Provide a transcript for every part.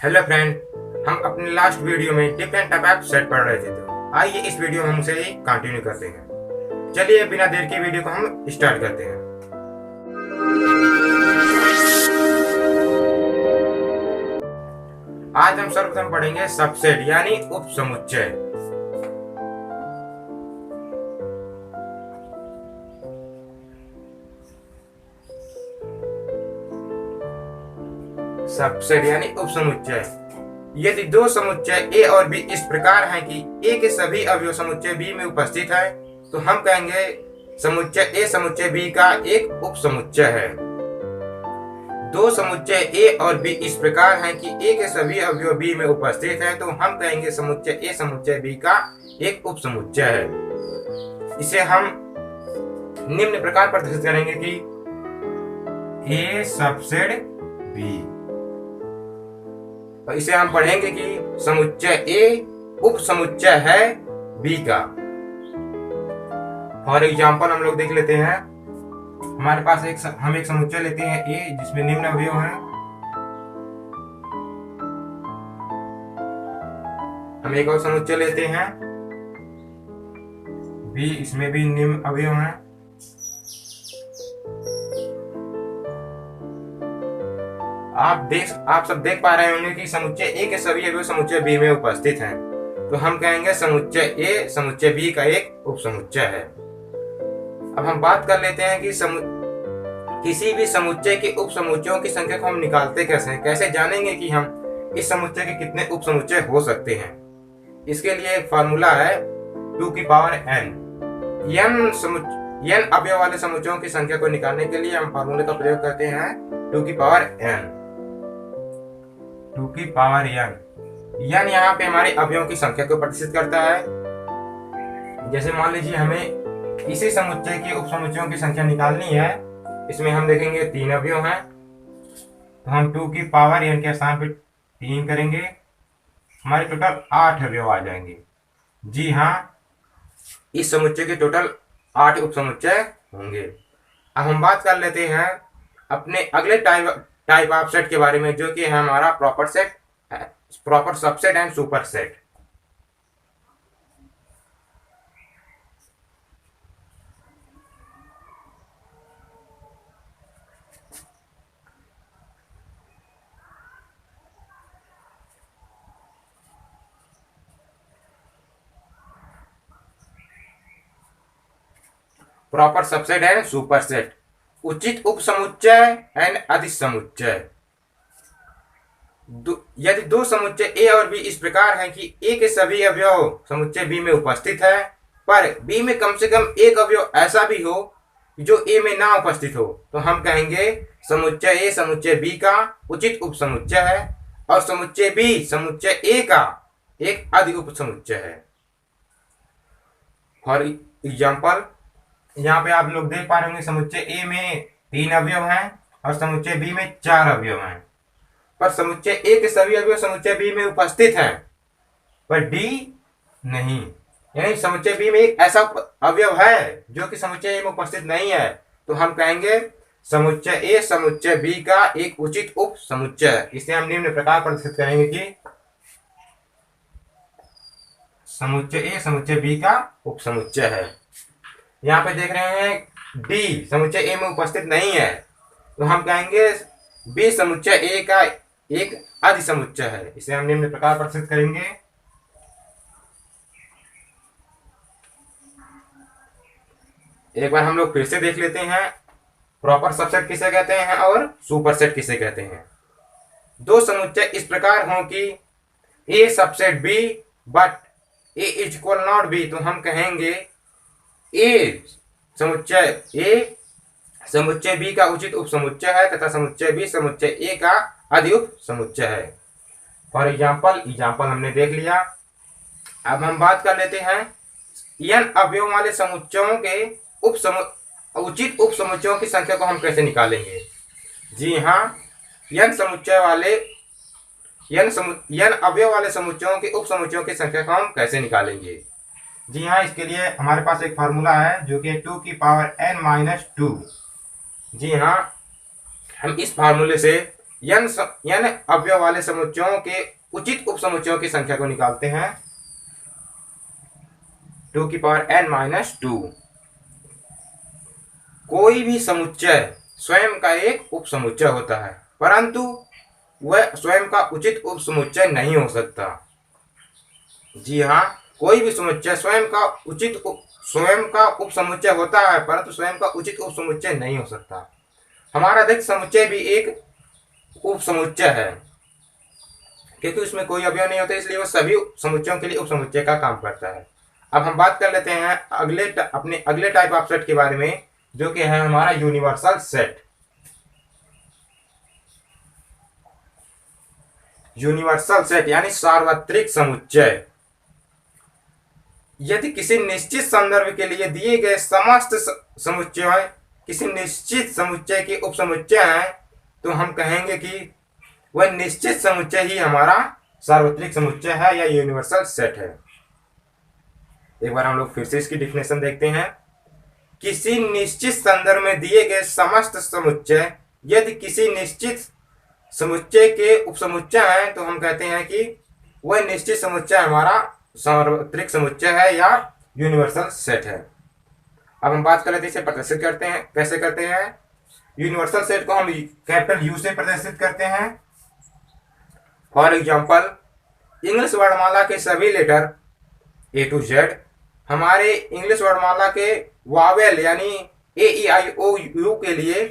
Hello friend, हम अपने last video में डिफरेंट टाइप ऑफ सेट पढ़ रहे थे, तो आइए इस वीडियो में हम उसे कंटिन्यू करते हैं। चलिए बिना देर के वीडियो को हम स्टार्ट करते हैं। आज हम सर्वप्रथम पढ़ेंगे सबसेट यानी उप समुच्चय। सबसेट यानी उप समुच्चय। यदि दो समुच्चय ए और बी इस प्रकार हैं कि ए के सभी अवयव समुच्चय बी में उपस्थित है, तो हम कहेंगे समुच्चय ए समुच्चय बी का एक उप समुच्चय है। दो समुच्चय ए और बी इस प्रकार हैं कि ए के सभी अवयव बी में उपस्थित हैं, तो हम कहेंगे समुच्चय ए समुच्चय बी का एक उप समुच्चय है। इसे हम निम्न प्रकार प्रदर्शित करेंगे कि ए सबसेट बी। और इसे हम पढ़ेंगे कि समुच्चय ए उप समुच्चय है बी का। फॉर एग्जाम्पल हम लोग देख लेते हैं। हमारे पास हम एक समुच्चय लेते हैं ए, जिसमें निम्न अवयव हैं। हम एक और समुच्चय लेते हैं बी, इसमें भी निम्न अवयव हैं। आप सब देख पा रहे होंगे कि समुच्चय ए के सभी अवयव समुच्चय बी में उपस्थित हैं, तो हम कहेंगे समुच्चय ए समुच्चय बी का एक उप समुच्चय है। अब हम बात कर लेते हैं कि किसी भी समुच्चय के उप समुच्चयों की संख्या को हम निकालते कैसे हैं, कैसे जानेंगे कि हम इस समुच्चय के कितने उप समुच्चय हो सकते हैं। इसके लिए एक फार्मूला है 2 की पावर n। n अवयव वाले समुच्चयों की संख्या को निकालने के लिए हम फार्मूले का प्रयोग करते हैं 2 की पावर n। 2 की पावर n यहाँ पे हमारे अवयवों की संख्या को प्रदर्शित करता है। जैसे मान लीजिए हमें इसी समुच्चय के उप समुच्चयों की संख्या निकालनी है। इसमें हम देखेंगे 3 अवयव हैं, तो हम 2 की पावर n के स्थान पर 3 करेंगे, हमारे टोटल 8 अवयव आ जाएंगे। जी हाँ, इस समुच्चय के टोटल 8 उप समुच्चय होंगे। अब हम बात कर लेते हैं अपने अगले टाइप ऑफ सेट के बारे में, जो कि है हमारा proper set, proper subset and super set. Proper subset and super set, उचित उप समुच्चय एंड अधिक समुच्चय। यदि दो समुच्चय ए और बी इस प्रकार हैं कि ए के सभी अवयव समुच्चय बी में उपस्थित है, पर बी में कम से कम एक अवयव ऐसा भी हो जो ए में ना उपस्थित हो, तो हम कहेंगे समुच्चय ए समुच्चय बी का उचित उप समुच्चय है, और समुच्चय बी समुच्चय ए का एक अधिक उप समुच्चय है। फॉर एग्जाम्पल यहाँ पे आप लोग देख पा रहे होंगे समुच्चय ए में 3 अवयव हैं और समुच्चय बी में 4 अवयव हैं, पर समुच्चय ए के सभी अवयव समुच्चय बी में उपस्थित हैं, पर डी नहीं। यानी समुच्चय बी में एक ऐसा अवयव है जो कि समुच्चय ए में उपस्थित नहीं है, तो हम कहेंगे समुच्चय ए समुच्चय बी का एक उचित उप समुच्चय। इसे हम निम्न प्रकार प्रदर्शित करेंगे कि समुच्चय ए समुच्चय बी का उप समुच्चय है। यहाँ पे देख रहे हैं डी समुच्चय ए में उपस्थित नहीं है, तो हम कहेंगे बी समुच्चय ए का एक अधि समुच्चय है। इसे हम निम्न प्रकार प्रदर्शित करेंगे। एक बार हम लोग फिर से देख लेते हैं प्रॉपर सबसेट किसे कहते हैं और सुपर सेट किसे कहते हैं। दो समुच्चय इस प्रकार हों कि A subset B but A is equal not B, तो हम कहेंगे ए समुच्चय बी का उचित उप समुच्चय है तथा समुच्चय बी समुच्चय ए का अधि उप समुच्चय है। फॉर एग्जाम्पल हमने देख लिया। अब हम बात कर लेते हैं n अवयव वाले समुच्चयों के उचित उप समुच्चयों की संख्या को हम कैसे निकालेंगे। जी हाँ, n अवयव वाले समुच्चयों के उप समुच्चयों की संख्या को हम कैसे निकालेंगे। जी हाँ, इसके लिए हमारे पास एक फार्मूला है जो कि 2 की पावर n-2। जी हाँ, हम इस फार्मूले से n अवयव वाले समुच्चयों के उचित उपसमुच्चयों की संख्या को निकालते हैं 2n-2। कोई भी समुच्चय स्वयं का एक उपसमुच्चय होता है, परंतु वह स्वयं का उचित उपसमुच्चय नहीं हो सकता। जी हाँ, कोई भी समुच्चय स्वयं का उपसमुच्चय होता है, परंतु स्वयं का उचित उपसमुच्चय नहीं हो सकता। हमारा अधिक समुच्चय भी एक उपसमुच्चय है, क्योंकि उसमें कोई अवयव नहीं होता, इसलिए वो सभी समुच्चयों के लिए उपसमुच्चय का काम करता है। अब हम बात कर लेते हैं अपने अगले टाइप ऑफ सेट के बारे में, जो कि है हमारा यूनिवर्सल सेट। यूनिवर्सल सेट यानी सार्वत्रिक समुच्चय। यदि किसी निश्चित संदर्भ के लिए दिए गए समस्त समुच्चय किसी निश्चित समुच्चय के उपसमुच्चय हैं, तो हम कहेंगे कि वह निश्चित समुच्चय ही हमारा सार्वत्रिक समुच्चय है या यूनिवर्सल सेट है। एक बार हम लोग फिर से इसकी डिफिनेशन देखते हैं। किसी निश्चित संदर्भ में दिए गए समस्त समुच्चय यदि किसी निश्चित समुच्चय के उपसमुच्चय हैं, तो हम कहते हैं कि वह निश्चित समुच्चय हमारा सार्वत्रिक समुच्चय है या यूनिवर्सल सेट है। अब हम बात कर लेते हैं इसे प्रदर्शित करते हैं, कैसे करते हैं। यूनिवर्सल सेट को हम कैपिटल यू से प्रदर्शित करते हैं। फॉर एग्जाम्पल, इंग्लिश वर्णमाला के सभी लेटर ए टू जेड हमारे इंग्लिश वर्णमाला के वावेल यानी ए ई आई ओ यू के लिए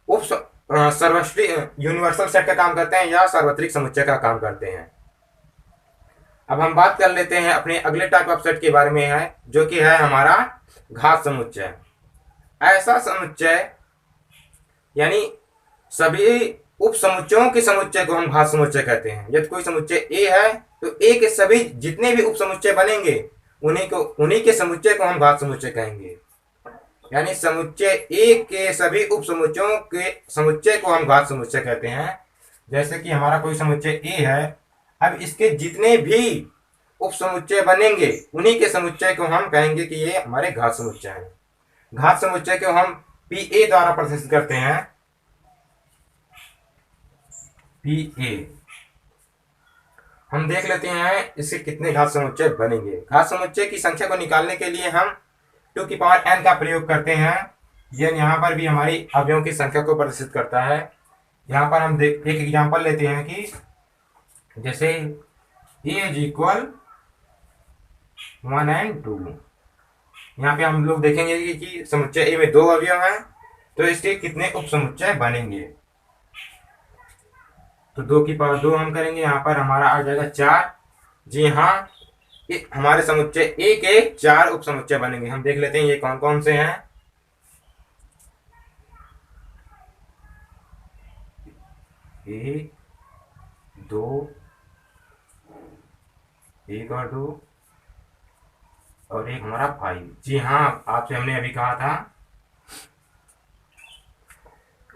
सर्वश्री यूनिवर्सल सेट का काम करते हैं या सार्वत्रिक समुच्चय का काम करते हैं। अब हम बात कर लेते हैं अपने अगले टाइप ऑफ सेट के बारे में, है जो कि है हमारा घात समुच्चय। ऐसा समुच्चय यानी सभी उप समुच्चयों के समुच्चय को हम घात समुच्चय कहते हैं। यदि कोई समुच्चय ए है तो ए के सभी जितने भी उप समुच्चय बनेंगे उन्हीं के समुच्चय को हम घात समुच्चय कहेंगे। यानी समुच्चय ए के सभी उप समुच्चयों के समुच्चय को हम घात समुच्चय कहते हैं। जैसे कि हमारा कोई समुच्चय ए है, अब इसके जितने भी उप समुच्चय बनेंगे उन्हीं के समुच्चय को हम कहेंगे कि ये हमारे घात समुच्चय हैं। घात समुच्चय को हम पी ए द्वारा प्रदर्शित करते हैं। पी ए हम देख लेते हैं इससे कितने घात समुच्चय बनेंगे। घात समुच्चय की संख्या को निकालने के लिए हम 2n का प्रयोग करते हैं। यह यहाँ पर भी हमारी अवयवों की संख्या को प्रदर्शित करता है। यहाँ पर हम एक एग्जांपल लेते हैं कि जैसे a इज इक्वल 1 and 2। यहाँ पे हम लोग देखेंगे कि समुच्चय ए में 2 अवयव हैं, तो इसके कितने उप समुच्चय बनेंगे। तो 2 की पावर 2 हम करेंगे, यहाँ पर हमारा आ जाएगा 4। जी हाँ, हमारे समुच्चय ए के 4 उप समुच्चय बनेंगे। हम देख लेते हैं ये कौन कौन से हैं। 1 2 1 और 2 और एक हमारा 5। जी हाँ, आपसे हमने अभी कहा था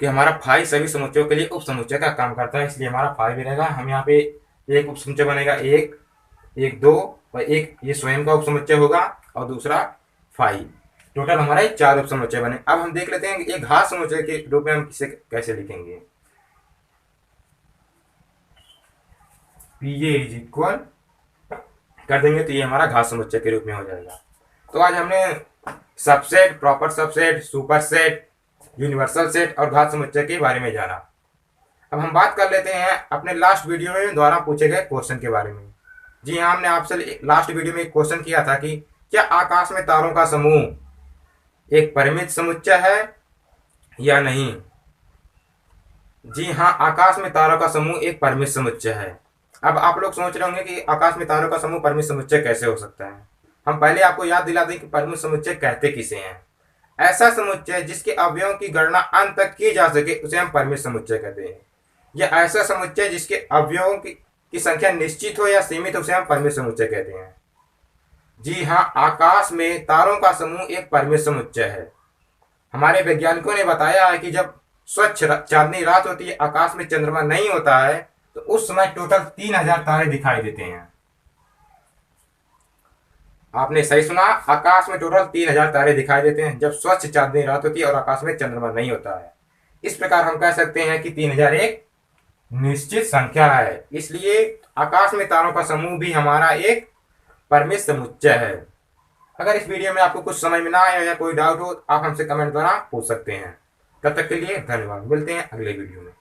कि हमारा 5 सभी समुच्चयों के लिए उप समुच्चय का काम करता है, इसलिए हमारा 5 रहेगा। हम यहाँ पे एक उप समुच्चय बनेगा 1 1 2 और एक ये स्वयं का उप समुच्चय होगा और दूसरा 5। टोटल हमारा 4 उप समुच्चय बने। अब हम देख लेते हैं कि एक घात समुच्चय के रूप में हम इसे कैसे लिखेंगे। पी ए इज इक्वल कर देंगे तो ये हमारा घात समुच्चय के रूप में हो जाएगा। तो आज हमने subset, proper subset, super set, universal set और घात समुच्चय के बारे में जाना। अब हम बात कर लेते हैं अपने लास्ट वीडियो में द्वारा पूछे गए क्वेश्चन के बारे में। जी हाँ, हमने आपसे लास्ट वीडियो में एक क्वेश्चन किया था कि क्या आकाश में तारों का समूह एक परिमित समुच्चय है या नहीं। जी हाँ, आकाश में तारों का समूह एक परिमित समुच्चय है। अब आप लोग सोच रहे होंगे कि आकाश में तारों का समूह परिमित समुच्चय कैसे हो सकता है। हम पहले आपको याद दिला दें कि परिमित समुच्चय कहते किसे हैं। ऐसा समुच्चय जिसके अवयवों की गणना अंत तक की जा सके उसे हम परिमित समुच्चय कहते हैं। या ऐसा समुच्चय जिसके अवयवों की संख्या निश्चित हो या सीमित हो उसे हम परिमित समुच्चय कहते हैं। जी हाँ, आकाश में तारों का समूह एक परिमित समुच्चय है। हमारे वैज्ञानिकों ने बताया है कि जब स्वच्छ चांदनी रात होती है, आकाश में चंद्रमा नहीं होता है, तो उस समय टोटल 3000 तारे दिखाई देते हैं। आपने सही सुना, आकाश में टोटल 3000 तारे दिखाई देते हैं जब स्वच्छ चांदनी रात होती है और आकाश में चंद्रमा नहीं होता है। इस प्रकार हम कह सकते हैं कि 3001 निश्चित संख्या है, इसलिए आकाश में तारों का समूह भी हमारा एक परमित समुच्चय है। अगर इस वीडियो में आपको कुछ समझ में ना आया या कोई डाउट हो, आप हमसे कमेंट द्वारा पूछ सकते हैं। तब तक के लिए धन्यवाद, मिलते हैं अगले वीडियो में।